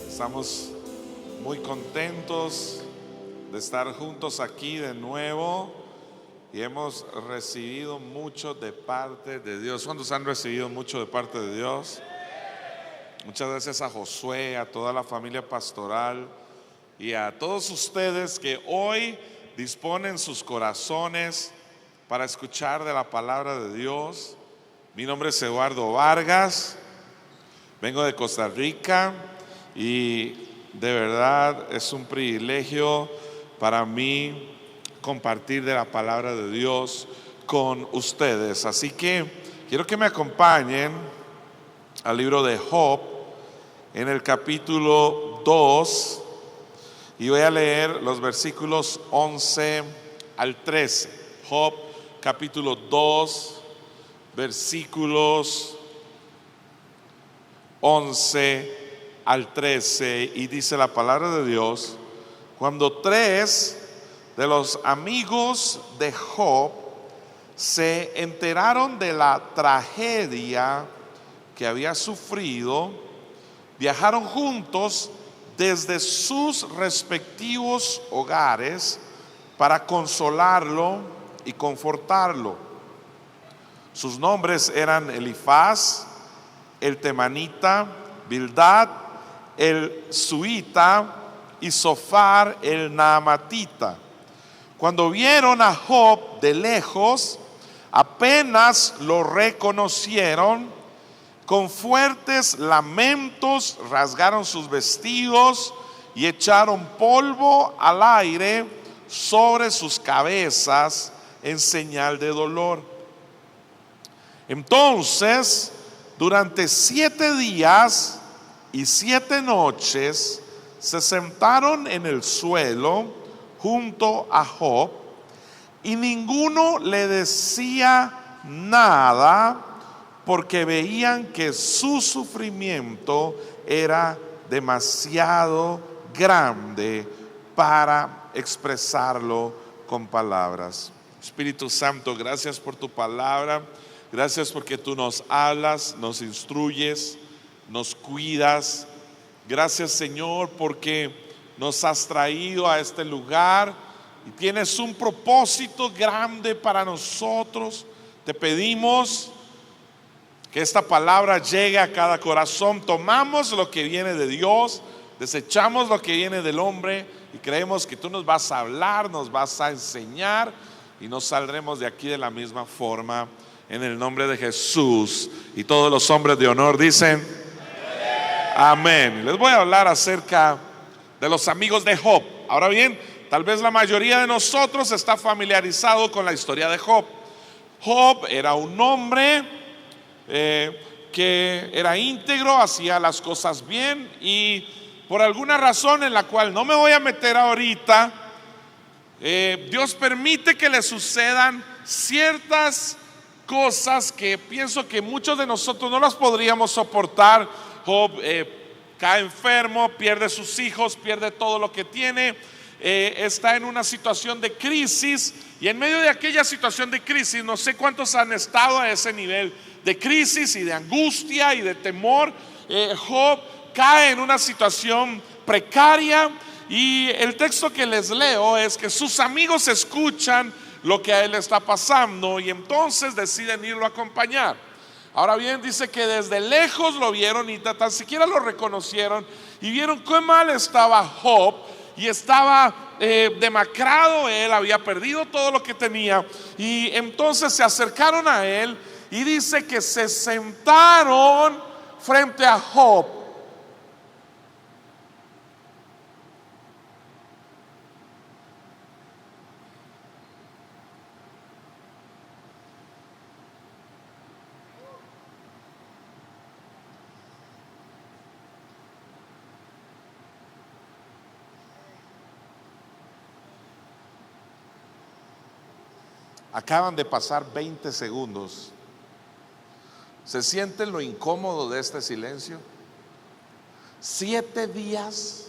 Estamos muy contentos de estar juntos aquí de nuevo y hemos recibido mucho de parte de Dios. ¿Cuántos han recibido mucho de parte de Dios? Muchas gracias a Josué, a toda la familia pastoral y a todos ustedes que hoy disponen sus corazones para escuchar de la palabra de Dios. Mi nombre es Eduardo Vargas. Vengo de Costa Rica y de verdad es un privilegio para mí compartir de la palabra de Dios con ustedes. Así que quiero que me acompañen al libro de Job en el capítulo 2 y voy a leer los versículos 11 al 13. Job capítulo 2 versículos 11 al 13, y dice la palabra de Dios: cuando tres de los amigos de Job se enteraron de la tragedia que había sufrido, viajaron juntos desde sus respectivos hogares para consolarlo y confortarlo. Sus nombres eran Elifaz, el temanita, Bildad, el suita y Zofar, el naamatita. Cuando vieron a Job de lejos, apenas lo reconocieron. Con fuertes lamentos rasgaron sus vestidos y echaron polvo al aire sobre sus cabezas en señal de dolor. Entonces, durante 7 días y 7 noches se sentaron en el suelo junto a Job y ninguno le decía nada porque veían que su sufrimiento era demasiado grande para expresarlo con palabras. Espíritu Santo, gracias por tu palabra. Gracias porque tú nos hablas, nos instruyes, nos cuidas. Gracias, Señor, porque nos has traído a este lugar y tienes un propósito grande para nosotros. Te pedimos que esta palabra llegue a cada corazón. Tomamos lo que viene de Dios, desechamos lo que viene del hombre y creemos que tú nos vas a hablar, nos vas a enseñar y nos saldremos de aquí de la misma forma. En el nombre de Jesús. Y todos los hombres de honor dicen amén. Les voy a hablar acerca de los amigos de Job. Ahora bien, tal vez la mayoría de nosotros está familiarizado con la historia de Job. Job era un hombre que era íntegro, hacía las cosas bien, y por alguna razón en la cual no me voy a meter ahorita, Dios permite que le sucedan ciertas cosas que pienso que muchos de nosotros no las podríamos soportar. Job cae enfermo, pierde sus hijos, pierde todo lo que tiene, está en una situación de crisis, y en medio de aquella situación de crisis, no sé cuántos han estado a ese nivel de crisis y de angustia y de temor. Job cae en una situación precaria, y el texto que les leo es que sus amigos escuchan lo que a él está pasando y entonces deciden irlo a acompañar. Ahora bien, dice que desde lejos lo vieron y tan siquiera lo reconocieron y vieron qué mal estaba Job y estaba demacrado. Él había perdido todo lo que tenía, y entonces se acercaron a él y dice que se sentaron frente a Job. Acaban de pasar 20 segundos. ¿Se sienten lo incómodo de este silencio? 7 días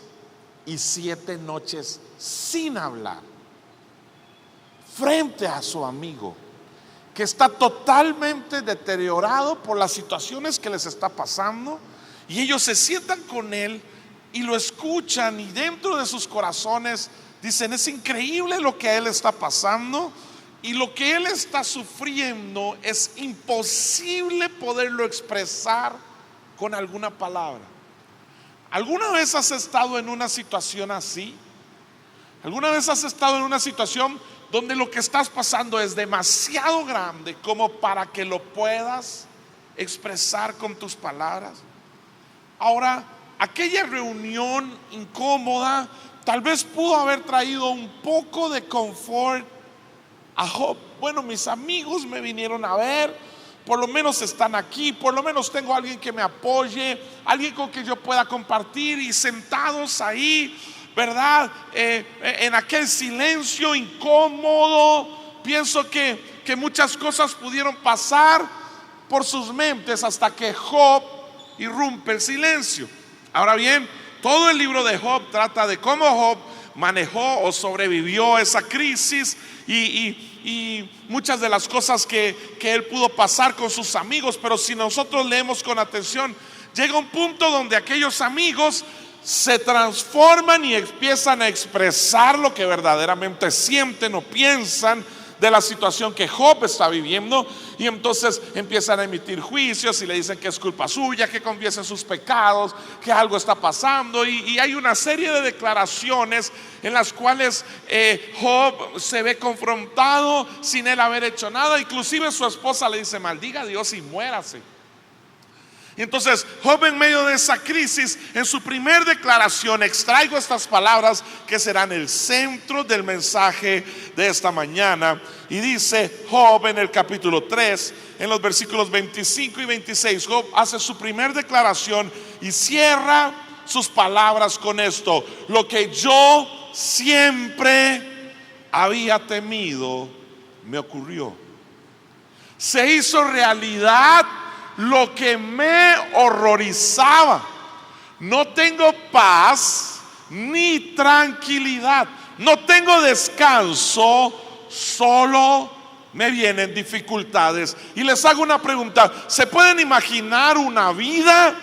y 7 noches sin hablar, frente a su amigo que está totalmente deteriorado por las situaciones que les está pasando, Y ellos se sientan con él y lo escuchan, y dentro de sus corazones dicen: es increíble lo que a él está pasando, y lo que él está sufriendo es imposible poderlo expresar con alguna palabra. ¿Alguna vez has estado en una situación así? ¿Alguna vez has estado en una situación donde lo que estás pasando es demasiado grande como para que lo puedas expresar con tus palabras? Ahora, aquella reunión incómoda tal vez pudo haber traído un poco de confort a Job. Bueno, mis amigos me vinieron a ver, por lo menos están aquí, por lo menos tengo a alguien que me apoye, alguien con quien yo pueda compartir, y sentados ahí, ¿verdad? En aquel silencio incómodo, pienso que muchas cosas pudieron pasar por sus mentes hasta que Job irrumpe el silencio. Ahora bien, todo el libro de Job trata de cómo Job manejó o sobrevivió a esa crisis y muchas de las cosas que él pudo pasar con sus amigos. Pero si nosotros leemos con atención, llega un punto donde aquellos amigos se transforman y empiezan a expresar lo que verdaderamente sienten o piensan de la situación que Job está viviendo, y entonces empiezan a emitir juicios y le dicen que es culpa suya, que confiese sus pecados, que algo está pasando, y hay una serie de declaraciones en las cuales Job se ve confrontado sin él haber hecho nada. Inclusive su esposa le dice: maldiga a Dios y muérase. Y entonces Job, en medio de esa crisis, en su primer declaración, extraigo estas palabras que serán el centro del mensaje de esta mañana. Y dice Job en el capítulo 3, en los versículos 25 y 26, Job hace su primer declaración y cierra sus palabras con esto: lo que yo siempre había temido me ocurrió. Se hizo realidad lo que me horrorizaba. No tengo paz ni tranquilidad, no tengo descanso, solo me vienen dificultades. Y les hago una pregunta: ¿se pueden imaginar una vida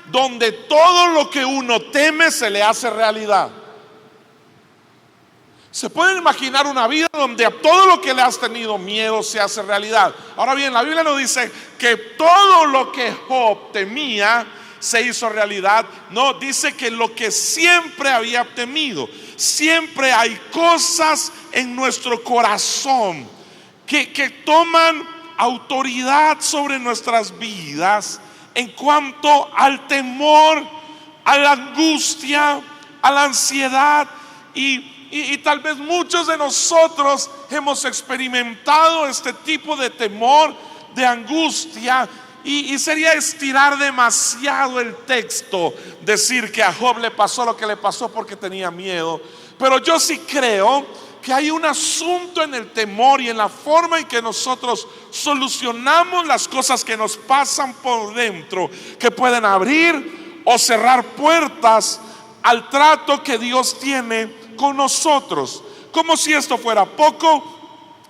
donde todo lo que uno teme se le hace realidad? ¿Se pueden imaginar una vida donde a todo lo que le has tenido miedo se hace realidad? Ahora bien, la Biblia nos dice que todo lo que Job temía se hizo realidad. No, dice que lo que siempre había temido. Siempre hay cosas en nuestro corazón que toman autoridad sobre nuestras vidas en cuanto al temor, a la angustia, a la ansiedad. Y tal vez muchos de nosotros hemos experimentado este tipo de temor, de angustia, y sería estirar demasiado el texto decir que a Job le pasó lo que le pasó porque tenía miedo. Pero yo sí creo que hay un asunto en el temor y en la forma en que nosotros solucionamos las cosas que nos pasan por dentro, que pueden abrir o cerrar puertas al trato que Dios tiene con nosotros. Como si esto fuera poco,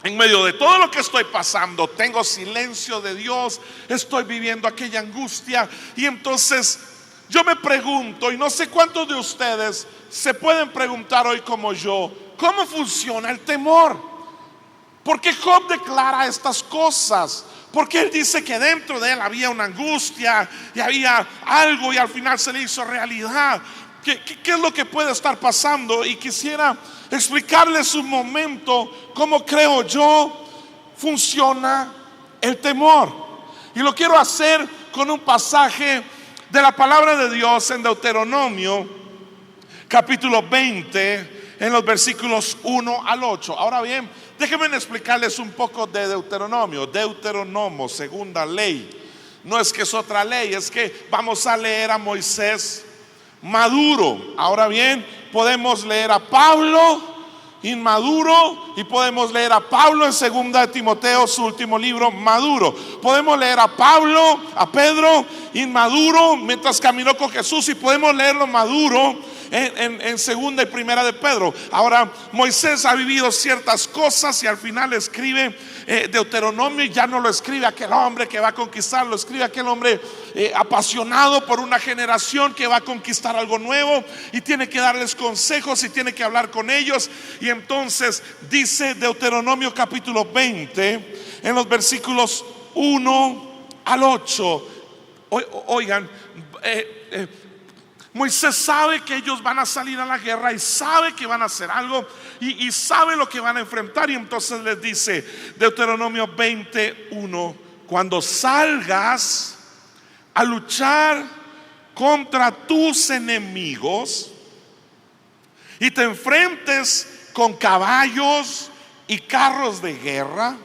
en medio de todo lo que estoy pasando, tengo silencio de Dios, estoy viviendo aquella angustia. Y entonces yo me pregunto, y no sé cuántos de ustedes se pueden preguntar hoy como yo, ¿cómo funciona el temor? Porque Job declara estas cosas, porque él dice que dentro de él había una angustia y había algo, y al final se le hizo realidad. ¿Qué es lo que puede estar pasando? Y quisiera explicarles un momento cómo creo yo funciona el temor. Y lo quiero hacer con un pasaje de la palabra de Dios en Deuteronomio capítulo 20, en los versículos 1 al 8. Ahora bien, déjenme explicarles un poco de Deuteronomio. Deuteronomio, segunda ley. No es que es otra ley, es que vamos a leer a Moisés maduro. Ahora bien, podemos leer a Pablo inmaduro, y podemos leer a Pablo en segunda de Timoteo, su último libro, maduro. Podemos leer a Pablo, a Pedro inmaduro mientras caminó con Jesús, y podemos leerlo maduro en segunda y primera de Pedro. Ahora, Moisés ha vivido ciertas cosas y al final escribe Deuteronomio, y ya no lo escribe aquel hombre que va a conquistar, lo escribe aquel hombre apasionado por una generación que va a conquistar algo nuevo, y tiene que darles consejos y tiene que hablar con ellos. Y entonces dice Deuteronomio capítulo 20 en los versículos 1 al 8. Oigan, Moisés sabe que ellos van a salir a la guerra y sabe que van a hacer algo, y sabe lo que van a enfrentar. Y entonces les dice Deuteronomio 21: cuando salgas a luchar contra tus enemigos y te enfrentes con caballos y carros de guerra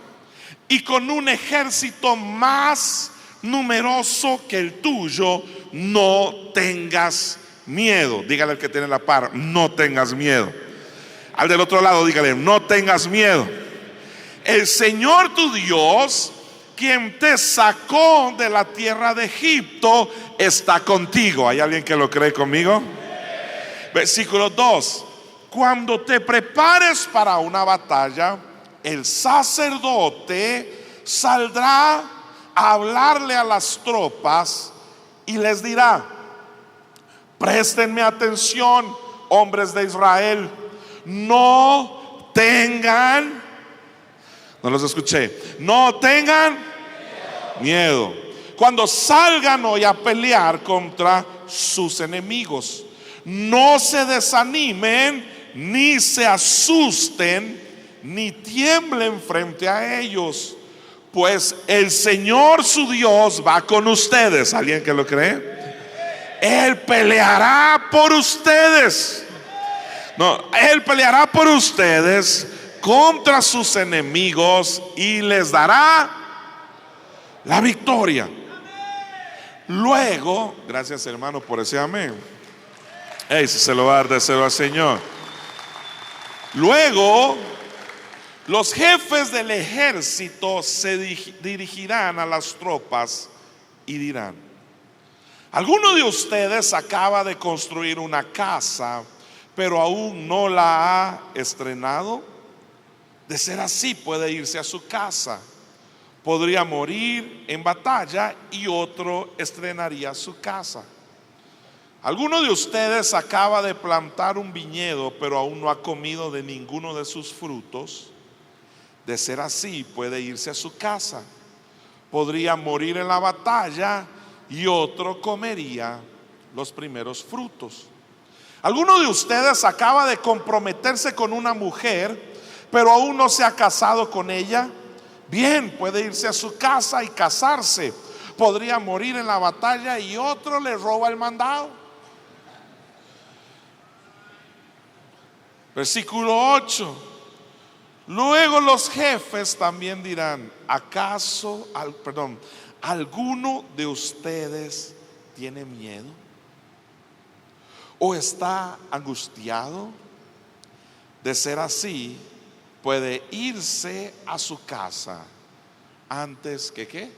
y con un ejército más numeroso que el tuyo, no tengas miedo. Dígale al que tiene la par: no tengas miedo. Al del otro lado dígale: no tengas miedo. El Señor tu Dios, quien te sacó de la tierra de Egipto, está contigo. ¿Hay alguien que lo cree conmigo? Versículo 2: cuando te prepares para una batalla, el sacerdote saldrá a hablarle a las tropas y les dirá: préstenme atención, hombres de Israel, no tengan, no los escuché, no tengan miedo cuando salgan hoy a pelear contra sus enemigos. No se desanimen, ni se asusten, ni tiemblen frente a ellos, pues el Señor su Dios va con ustedes. ¿Alguien que lo cree? Él peleará por ustedes. No, Él peleará por ustedes contra sus enemigos y les dará la victoria. Luego, gracias hermano por ese amén. Si se lo va a dar, deseo al Señor. Luego, los jefes del ejército se dirigirán a las tropas y dirán: alguno de ustedes acaba de construir una casa, pero aún no la ha estrenado. De ser así, puede irse a su casa. Podría morir en batalla y otro estrenaría su casa. Alguno de ustedes acaba de plantar un viñedo, pero aún no ha comido de ninguno de sus frutos. De ser así, puede irse a su casa. Podría morir en la batalla y otro comería los primeros frutos. Alguno de ustedes acaba de comprometerse con una mujer, pero aún no se ha casado con ella. Bien, puede irse a su casa y casarse. Podría morir en la batalla y otro le roba el mandado. Versículo 8: luego los jefes también dirán: ¿alguno de ustedes tiene miedo o está angustiado? De ser así, puede irse a su casa antes que ¿qué?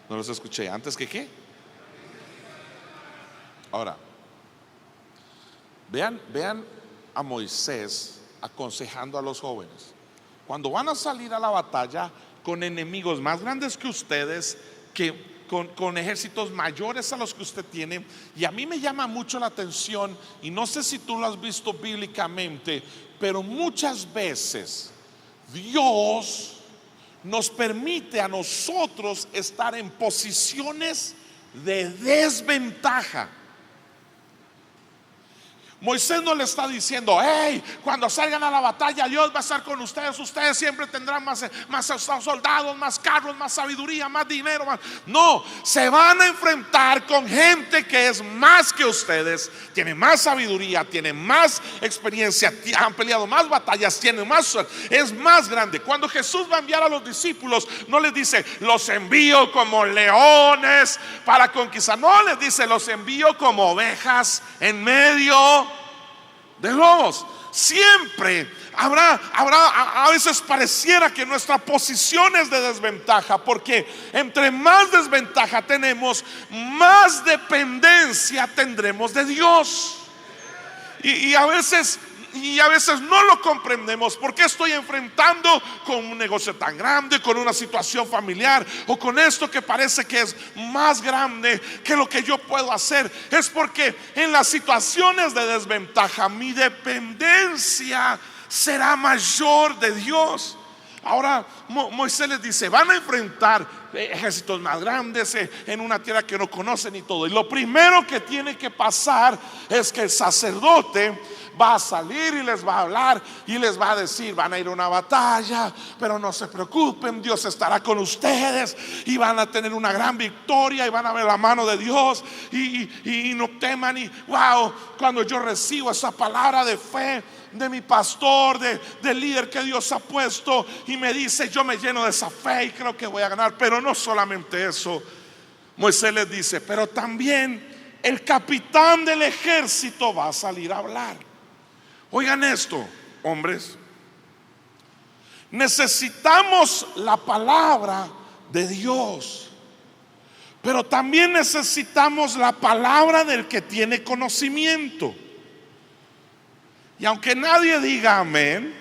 No los escuché. ¿Antes que qué? Ahora, vean a Moisés aconsejando a los jóvenes. Cuando van a salir a la batalla con enemigos más grandes que ustedes, con ejércitos mayores a los que usted tiene, y a mí me llama mucho la atención, y no sé si tú lo has visto bíblicamente, pero muchas veces Dios nos permite a nosotros estar en posiciones de desventaja. Moisés no le está diciendo: hey, cuando salgan a la batalla Dios va a estar con ustedes, ustedes siempre tendrán más soldados, más carros, más sabiduría, más dinero, más. No, se van a enfrentar con gente que es más que ustedes, tiene más sabiduría, tiene más experiencia, han peleado más batallas, tiene más suerte, es más grande. Cuando Jesús va a enviar a los discípulos, no les dice: los envío como leones para conquistar. No, les dice: los envío como ovejas en medio de lobos. Siempre habrá, a veces pareciera que nuestra posición es de desventaja, porque entre más desventaja tenemos, más dependencia tendremos de Dios. Y a veces y a veces no lo comprendemos. ¿Por qué estoy enfrentando con un negocio tan grande, con una situación familiar o con esto que parece que es más grande que lo que yo puedo hacer? Es porque en las situaciones de desventaja mi dependencia será mayor de Dios. Ahora Moisés les dice: van a enfrentar ejércitos más grandes en una tierra que no conocen y todo. Y lo primero que tiene que pasar es que el sacerdote va a salir y les va a hablar y les va a decir: van a ir a una batalla, pero no se preocupen, Dios estará con ustedes y van a tener una gran victoria y van a ver la mano de Dios y no teman. Y wow, cuando yo recibo esa palabra de fe de mi pastor, del líder que Dios ha puesto, y me dice, yo me lleno de esa fe y creo que voy a ganar. Pero no solamente eso, Moisés les dice: pero también el capitán del ejército va a salir a hablar. Oigan esto, hombres, necesitamos la palabra de Dios, pero también necesitamos la palabra del que tiene conocimiento. Y aunque nadie diga amén,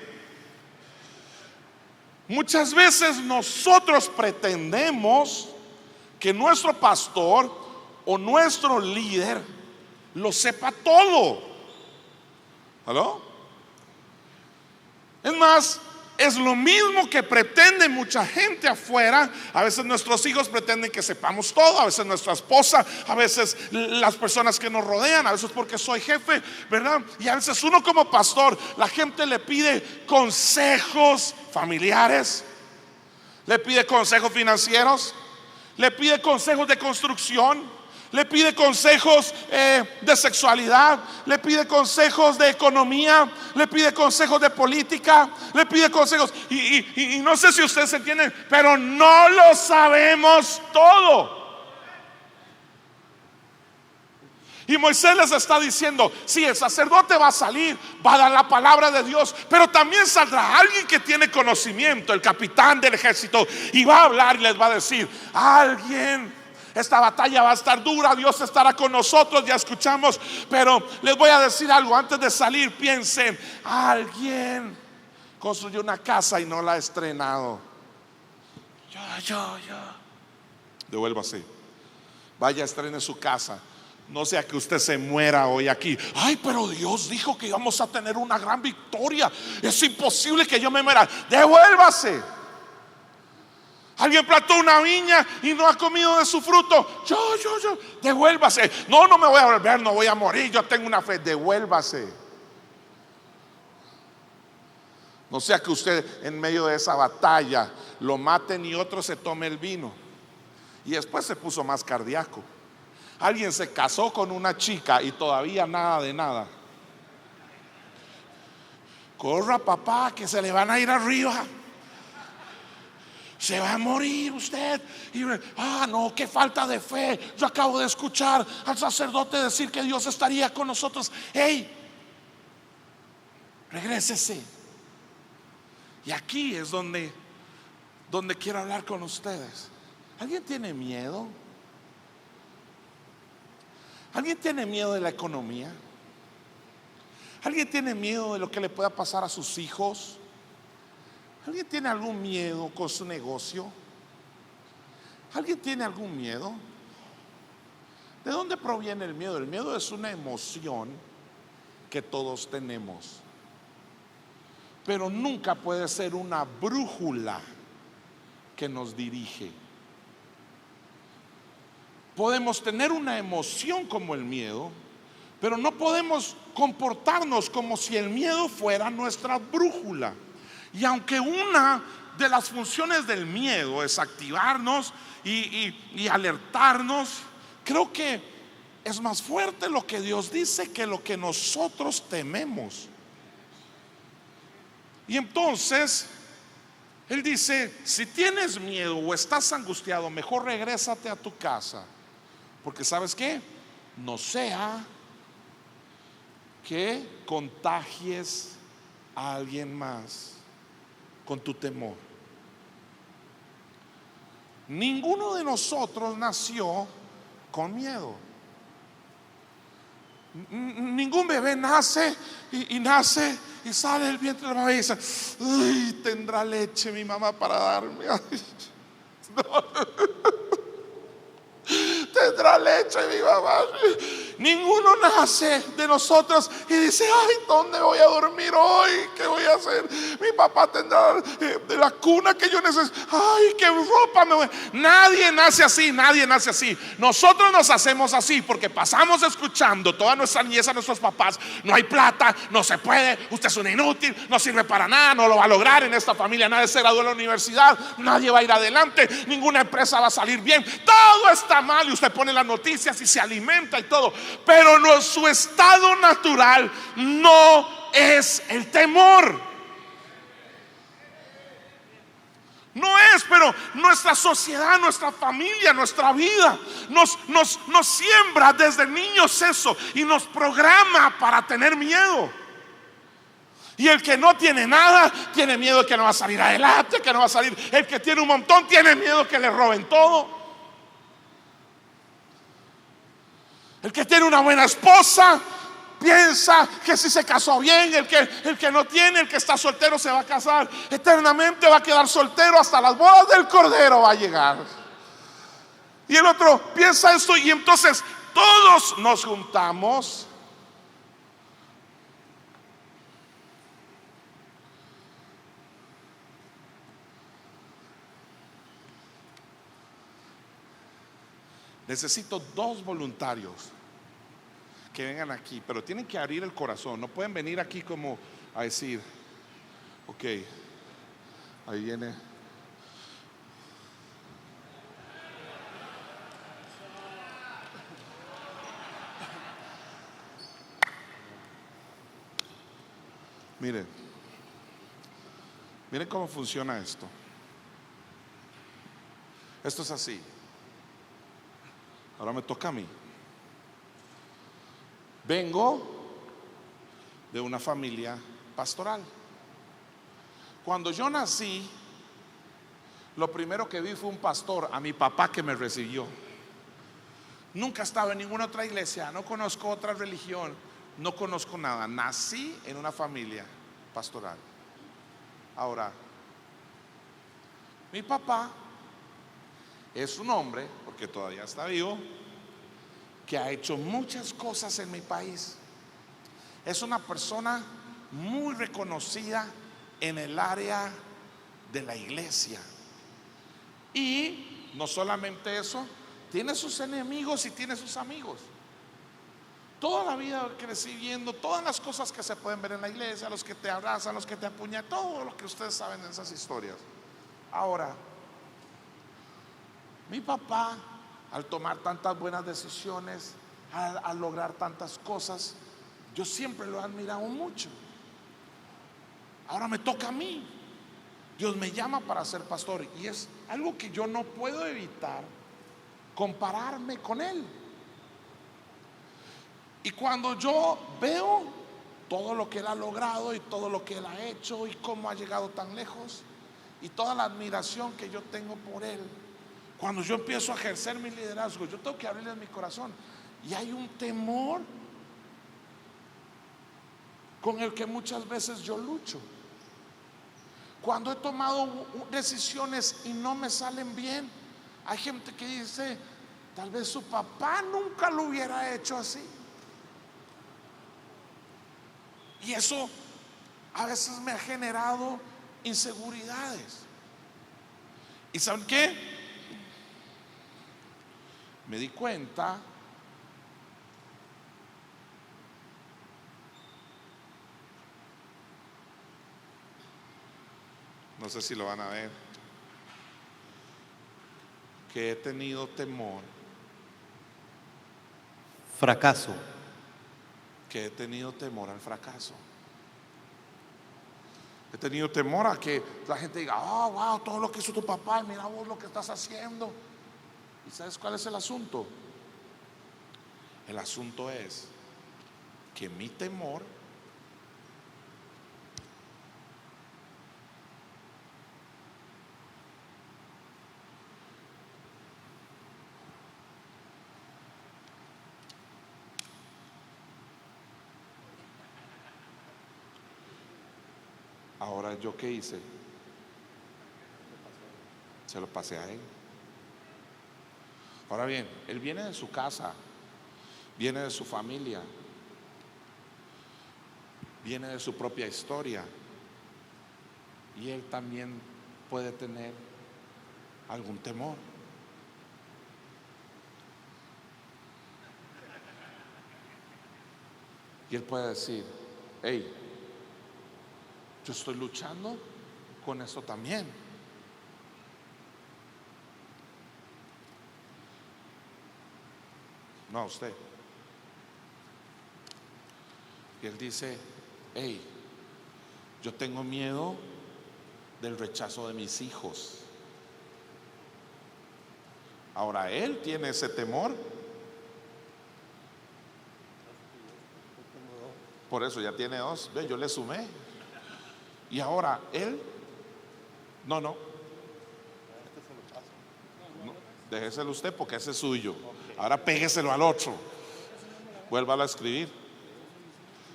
muchas veces nosotros pretendemos que nuestro pastor o nuestro líder lo sepa todo. ¿Aló? Es más, es lo mismo que pretende mucha gente afuera. A veces nuestros hijos pretenden que sepamos todo, a veces nuestra esposa, a veces las personas que nos rodean, a veces porque soy jefe, ¿verdad? Y a veces uno como pastor, la gente le pide consejos familiares, le pide consejos financieros, le pide consejos de construcción, le pide consejos de sexualidad, le pide consejos de economía, le pide consejos de política, le pide consejos y no sé si ustedes entienden, pero no lo sabemos todo. Y Moisés les está diciendo: sí, el sacerdote va a salir, va a dar la palabra de Dios, pero también saldrá alguien que tiene conocimiento, el capitán del ejército, y va a hablar y les va a decir: esta batalla va a estar dura, Dios estará con nosotros, ya escuchamos. Pero les voy a decir algo antes de salir: piensen, alguien construyó una casa y no la ha estrenado. Yo Devuélvase, vaya, estrene su casa. No sea que usted se muera hoy aquí. Ay, pero Dios dijo que íbamos a tener una gran victoria, es imposible que yo me muera. Devuélvase. Alguien plantó una viña y no ha comido de su fruto. Yo, devuélvase. No me voy a volver, no voy a morir, yo tengo una fe. Devuélvase. No sea que usted en medio de esa batalla lo maten y otro se tome el vino. Y después se puso más cardíaco. Alguien se casó con una chica y todavía nada de nada. Corra, papá, que se le van a ir arriba. Se va a morir usted. No, qué falta de fe. Yo acabo de escuchar al sacerdote decir que Dios estaría con nosotros. Hey, regrésese. Y aquí es donde quiero hablar con ustedes. ¿Alguien tiene miedo? ¿Alguien tiene miedo de la economía? ¿Alguien tiene miedo de lo que le pueda pasar a sus hijos? ¿Alguien tiene algún miedo con su negocio? ¿Alguien tiene algún miedo? ¿De dónde proviene el miedo? El miedo es una emoción que todos tenemos, pero nunca puede ser una brújula que nos dirige. Podemos tener una emoción como el miedo, pero no podemos comportarnos como si el miedo fuera nuestra brújula. Y aunque una de las funciones del miedo es activarnos y alertarnos, creo que es más fuerte lo que Dios dice que lo que nosotros tememos. Y entonces Él dice: si tienes miedo o estás angustiado, mejor regrésate a tu casa, porque ¿sabes qué? No sea que contagies a alguien más con tu temor. Ninguno de nosotros nació con miedo. Ningún bebé nace y nace y sale del vientre de la mamá y dice: "Ay, tendrá leche mi mamá para darme". Ay, tendrá leche mi mamá. Ninguno nace de nosotros y dice: "Ay, ¿dónde voy a dormir hoy? ¿Qué voy a hacer? Mi papá tendrá de la cuna que yo necesito. Ay, qué ropa me voy". Nadie nace así, nadie nace así. Nosotros nos hacemos así porque pasamos escuchando toda nuestra niñez a nuestros papás: "No hay plata, no se puede, usted es un inútil, no sirve para nada, no lo va a lograr en esta familia, nadie se graduó en la universidad, nadie va a ir adelante, ninguna empresa va a salir bien, todo está mal". Y usted pone las noticias y se alimenta y todo, pero no, su estado natural no es el temor. No es, pero nuestra sociedad, nuestra familia, nuestra vida nos siembra desde niños eso y nos programa para tener miedo. Y el que no tiene nada tiene miedo de que no va a salir adelante, que no va a salir. El que tiene un montón tiene miedo que le roben todo. El que tiene una buena esposa piensa que si se casó bien. El que no tiene, el que está soltero, se va a casar eternamente, va a quedar soltero hasta las bodas del Cordero va a llegar. Y el otro piensa esto, y entonces todos nos juntamos Necesito 2 voluntarios que vengan aquí, pero tienen que abrir el corazón. No pueden venir aquí como a decir: "Ok, ahí viene". Miren, miren cómo funciona esto. Esto es así. Ahora me toca a mí. Vengo de una familia pastoral. Cuando yo nací, lo primero que vi fue un pastor, a mi papá, que me recibió. Nunca estaba en ninguna otra iglesia, no conozco otra religión, no conozco nada. Nací en una familia pastoral. Ahora, mi papá es un hombre, porque todavía está vivo, que ha hecho muchas cosas en mi país. Es una persona muy reconocida en el área de la iglesia. Y no solamente eso, tiene sus enemigos y tiene sus amigos. Toda la vida crecí viendo todas las cosas que se pueden ver en la iglesia: los que te abrazan, los que te apuñalan, todo lo que ustedes saben de esas historias. Ahora, mi papá, al tomar tantas buenas decisiones, al lograr tantas cosas, yo siempre lo he admirado mucho. Ahora me toca a mí. Dios me llama para ser pastor, y es algo que yo no puedo evitar compararme con él. Y cuando yo veo todo lo que él ha logrado y todo lo que él ha hecho y cómo ha llegado tan lejos y toda la admiración que yo tengo por él, cuando yo empiezo a ejercer mi liderazgo, yo tengo que abrirle mi corazón. Y hay un temor con el que muchas veces yo lucho. Cuando he tomado decisiones y no me salen bien, hay gente que dice: tal vez su papá nunca lo hubiera hecho así. Y eso a veces me ha generado inseguridades. ¿Y saben qué? Me di cuenta no sé si lo van a ver, que he tenido temor. Fracaso. Que he tenido temor al fracaso. He tenido temor a que la gente diga: "Oh, wow, todo lo que hizo tu papá, mira vos lo que estás haciendo". ¿Y sabes cuál es el asunto? El asunto es que mi temor Ahora, ¿yo qué hice? Se lo pasé a él. Ahora bien, él viene de su casa, viene de su familia, viene de su propia historia, y él también puede tener algún temor. Y él puede decir: hey, yo estoy luchando con esto también. No a usted. Y él dice: hey, yo tengo miedo del rechazo de mis hijos. Ahora él tiene ese temor. Por eso ya tiene dos. Ve, yo le sumé. Y ahora él, no, déjeselo usted porque ese es suyo. Ahora pégueselo al otro. Vuélvalo a escribir.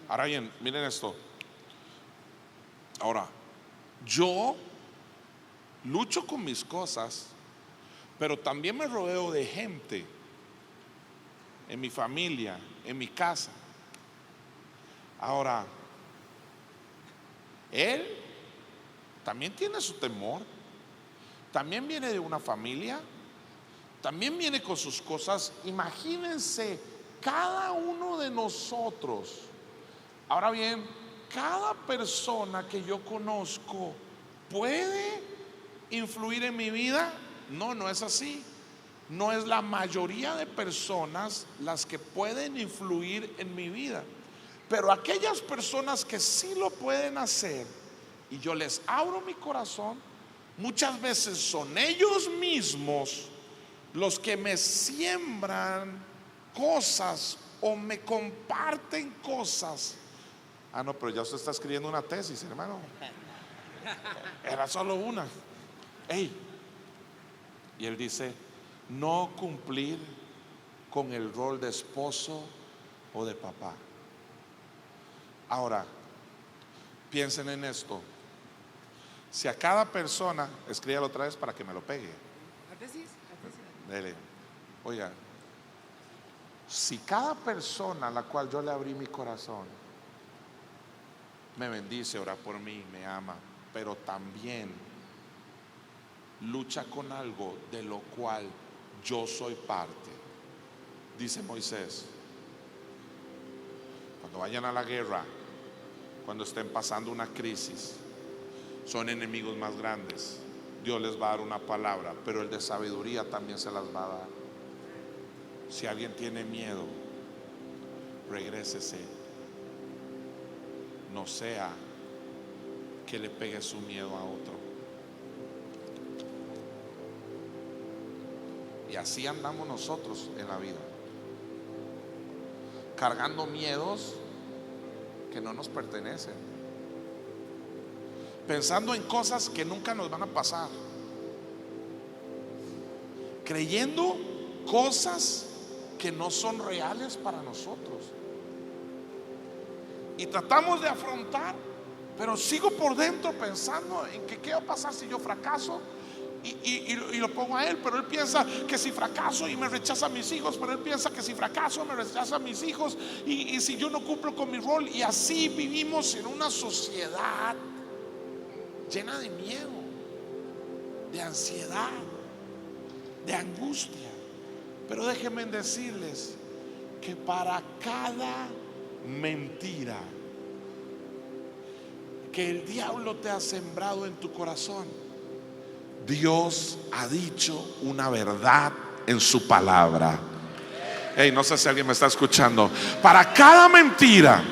Ahora bien, miren esto. Ahora, yo lucho con mis cosas, pero también me rodeo de gente en mi familia, en mi casa. Ahora, él también tiene su temor, también viene de una familia, también viene con sus cosas. Imagínense cada uno de nosotros. Ahora bien, cada persona que yo conozco puede influir en mi vida. No, no es así. No es la mayoría de personas las que pueden influir en mi vida. Pero aquellas personas que sí lo pueden hacer, y yo les abro mi corazón, muchas veces son ellos mismos los que me siembran cosas o me comparten cosas. Ah, no, pero ya usted está escribiendo una tesis, hermano. Era solo una. Hey. Y él dice: no cumplir con el rol de esposo o de papá. Ahora, piensen en esto. Si a cada persona, escríbalo otra vez para que me lo pegue. Dele. Oiga, si cada persona a la cual yo le abrí mi corazón me bendice, ora por mí, me ama, pero también lucha con algo de lo cual yo soy parte. Dice Moisés: cuando vayan a la guerra, cuando estén pasando una crisis, son enemigos más grandes, Dios les va a dar una palabra, pero el de sabiduría también se las va a dar. Si alguien tiene miedo, regrésese. No sea que le pegue su miedo a otro. Y así andamos nosotros en la vida, cargando miedos que no nos pertenecen, pensando en cosas que nunca nos van a pasar, creyendo cosas que no son reales para nosotros, y tratamos de afrontar, pero sigo por dentro pensando en que qué va a pasar si yo fracaso. Y lo pongo a él, pero él piensa que si fracaso y me rechaza a mis hijos, pero él piensa que si fracaso me rechaza a mis hijos, y si yo no cumplo con mi rol. Y así vivimos en una sociedad llena de miedo, de ansiedad, de angustia. Pero déjenme decirles que para cada mentira que el diablo te ha sembrado en tu corazón, Dios ha dicho una verdad en su palabra. Hey, no sé si alguien me está escuchando. Para cada mentira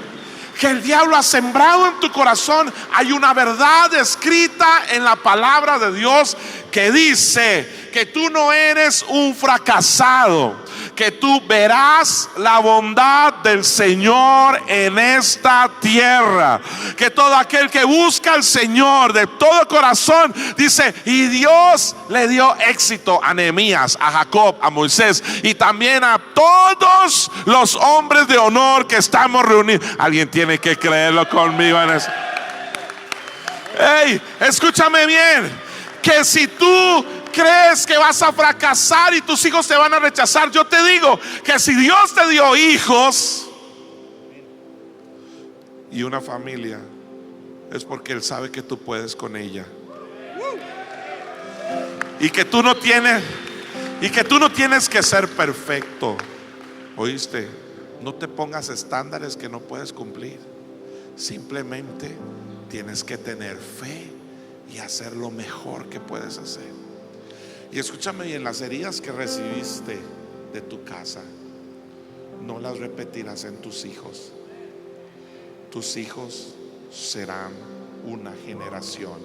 que el diablo ha sembrado en tu corazón, hay una verdad escrita en la palabra de Dios que dice que tú no eres un fracasado, que tú verás la bondad del Señor en esta tierra, que todo aquel que busca al Señor de todo corazón, dice, y Dios le dio éxito a Nehemías, a Jacob, a Moisés y también a todos los hombres de honor que estamos reunidos. Alguien tiene que creerlo conmigo en eso. Hey, escúchame bien, que si tú crees que vas a fracasar y tus hijos te van a rechazar, yo te digo que si Dios te dio hijos y una familia, es porque Él sabe que tú puedes con ella. Y que tú no tienes que ser perfecto. ¿Oíste? No te pongas estándares que no puedes cumplir. Simplemente tienes que tener fe y hacer lo mejor que puedes hacer. Y escúchame bien, las heridas que recibiste de tu casa no las repetirás en tus hijos. Tus hijos serán una generación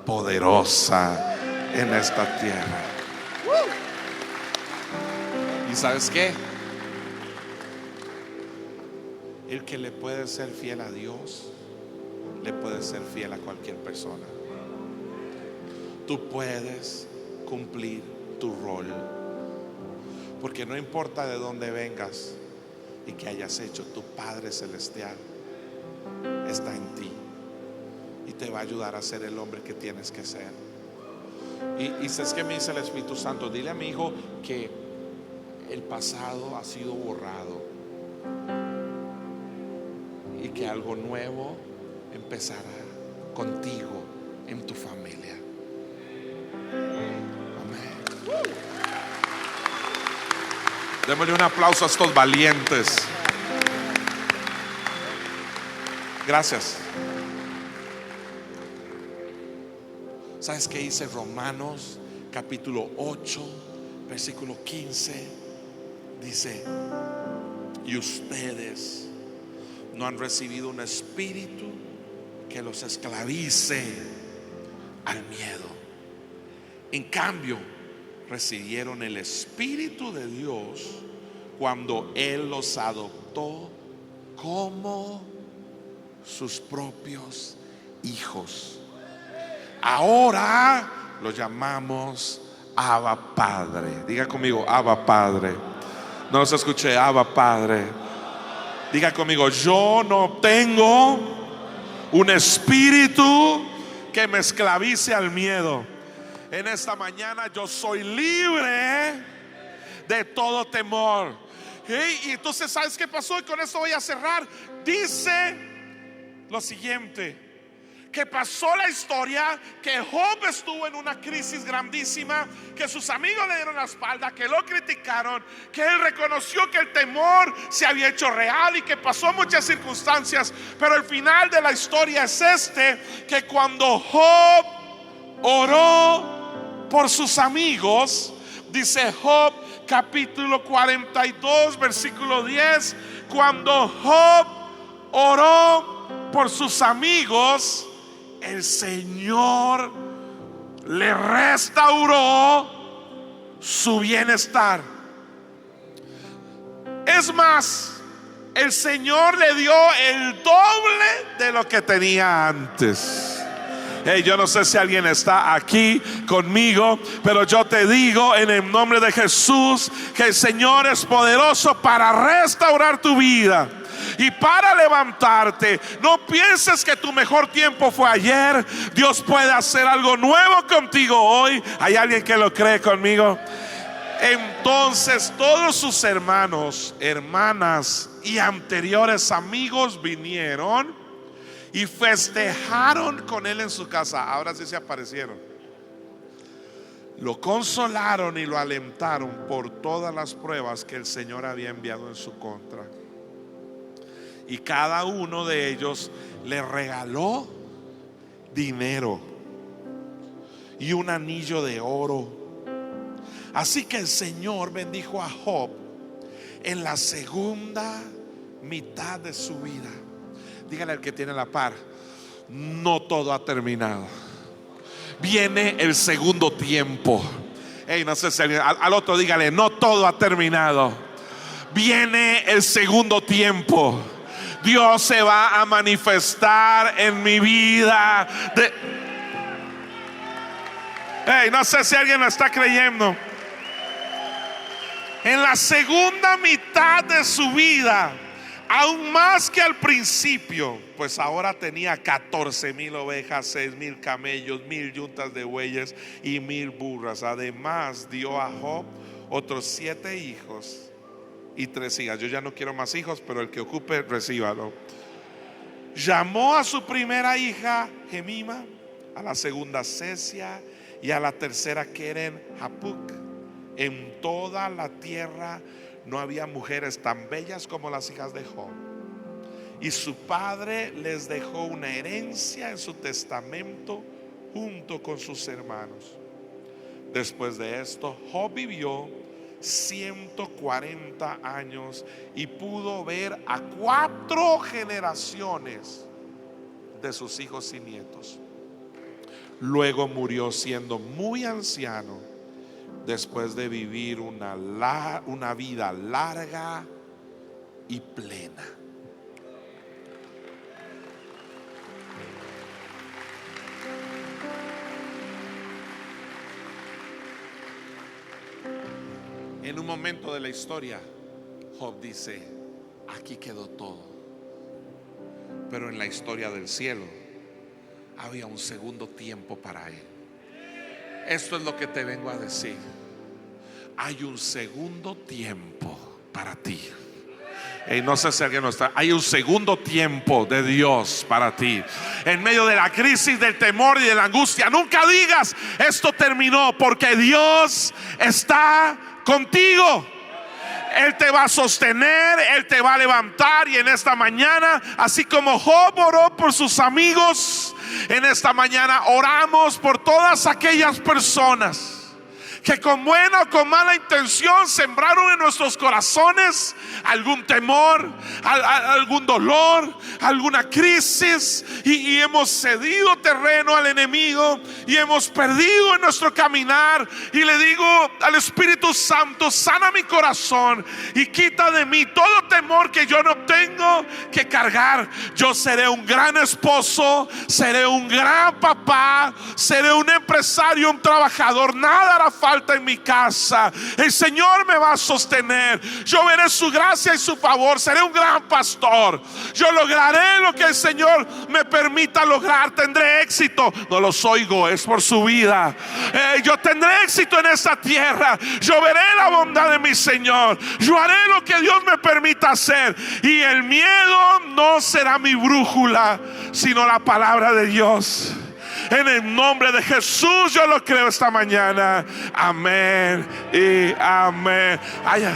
poderosa en esta tierra. ¿Y sabes qué? El que le puede ser fiel a Dios, le puede ser fiel a cualquier persona. Tú puedes cumplir tu rol, porque no importa de dónde vengas y qué hayas hecho, tu Padre Celestial está en ti y te va a ayudar a ser el hombre que tienes que ser. Y sabes que me dice el Espíritu Santo: dile a mi hijo que el pasado ha sido borrado y que algo nuevo empezará contigo en tu familia. Amén. Démosle un aplauso a estos valientes. Gracias. ¿Sabes qué dice Romanos capítulo 8 versículo 15? Dice: y ustedes no han recibido un espíritu que los esclavice al miedo. En cambio, recibieron el Espíritu de Dios cuando Él los adoptó como sus propios hijos. Ahora lo llamamos Abba Padre. Diga conmigo: Abba Padre. No los escuché. Abba Padre. Diga conmigo: yo no tengo un espíritu que me esclavice al miedo. En esta mañana yo soy libre de todo temor. Y entonces, ¿sabes qué pasó? Y con esto voy a cerrar. Dice lo siguiente: que pasó la historia que Job estuvo en una crisis grandísima, que sus amigos le dieron la espalda, que lo criticaron, que él reconoció que el temor se había hecho real y que pasó muchas circunstancias. Pero el final de la historia es que cuando Job oró por sus amigos, dice Job capítulo 42 versículo 10, cuando Job oró por sus amigos, el Señor le restauró su bienestar. Es más, el Señor le dio el doble de lo que tenía antes. Hey, yo no sé si alguien está aquí conmigo, pero yo te digo en el nombre de Jesús que el Señor es poderoso para restaurar tu vida y para levantarte. No pienses que tu mejor tiempo fue ayer. Dios puede hacer algo nuevo contigo hoy. ¿Hay alguien que lo cree conmigo? Entonces todos sus hermanos, hermanas y anteriores amigos vinieron y festejaron con él en su casa. Ahora sí se aparecieron. Lo consolaron y lo alentaron por todas las pruebas que el Señor había enviado en su contra. Y cada uno de ellos le regaló dinero y un anillo de oro. Así que el Señor bendijo a Job en la segunda mitad de su vida. Dígale al que tiene la par: no todo ha terminado. Viene el segundo tiempo. Hey, no sé si alguien, al otro dígale: no todo ha terminado. Viene el segundo tiempo. Dios se va a manifestar en mi vida. Hey, no sé si alguien lo está creyendo. En la segunda mitad de su vida, aún más que al principio, pues ahora tenía 14,000 ovejas, 6,000 camellos, 1,000 yuntas de bueyes y 1,000 burras. Además dio a Job otros 7 hijos y 3 hijas. Yo ya no quiero más hijos, pero el que ocupe, recíbalo. Llamó a su primera hija Gemima, a la segunda Cesia y a la tercera Keren Hapuc. En toda la tierra no había mujeres tan bellas como las hijas de Job. Y su padre les dejó una herencia en su testamento junto con sus hermanos. Después de esto, Job vivió 140 años y pudo ver a 4 generaciones de sus hijos y nietos. Luego murió siendo muy anciano, después de vivir una vida larga y plena. En un momento de la historia, Job dice: aquí quedó todo. Pero en la historia del cielo había un segundo tiempo para él. Esto es lo que te vengo a decir. Hay un segundo tiempo para ti. No sé si alguien no está. Hay un segundo tiempo de Dios para ti. En medio de la crisis, del temor y de la angustia, nunca digas esto terminó, porque Dios está contigo. Él te va a sostener, Él te va a levantar. Y en esta mañana, así como Job oró por sus amigos, en esta mañana oramos por todas aquellas personas que con buena o con mala intención sembraron en nuestros corazones algún temor, algún dolor, alguna crisis, y hemos cedido terreno al enemigo y hemos perdido en nuestro caminar. Y le digo al Espíritu Santo: sana mi corazón y quita de mí todo temor que yo no tengo que cargar. Yo seré un gran esposo, seré un gran papá, seré un empresario, un trabajador. Nada hará falta en mi casa. El Señor me va a sostener. Yo veré su gracia y su favor. Seré un gran pastor. Yo lograré lo que el Señor me permita lograr. Tendré éxito. No los oigo, es por su vida. Yo tendré éxito en esta tierra. Yo veré la bondad de mi Señor. Yo haré lo que Dios me permita hacer. Y el miedo no será mi brújula, sino la palabra de Dios. En el nombre de Jesús yo lo creo esta mañana. Amén y amén. Ay, ay.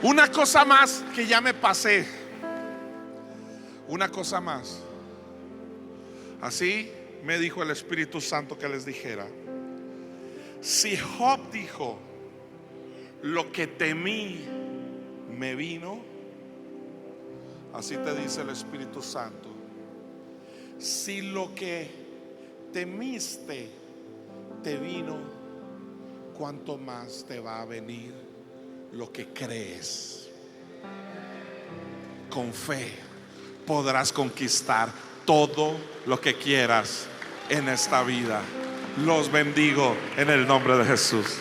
Una cosa más que ya me pasé. Una cosa más. Así me dijo el Espíritu Santo que les dijera: si Job dijo, lo que temí me vino, así te dice el Espíritu Santo: si lo que temiste te vino, cuánto más te va a venir lo que crees. Con fe podrás conquistar todo lo que quieras en esta vida. Los bendigo en el nombre de Jesús.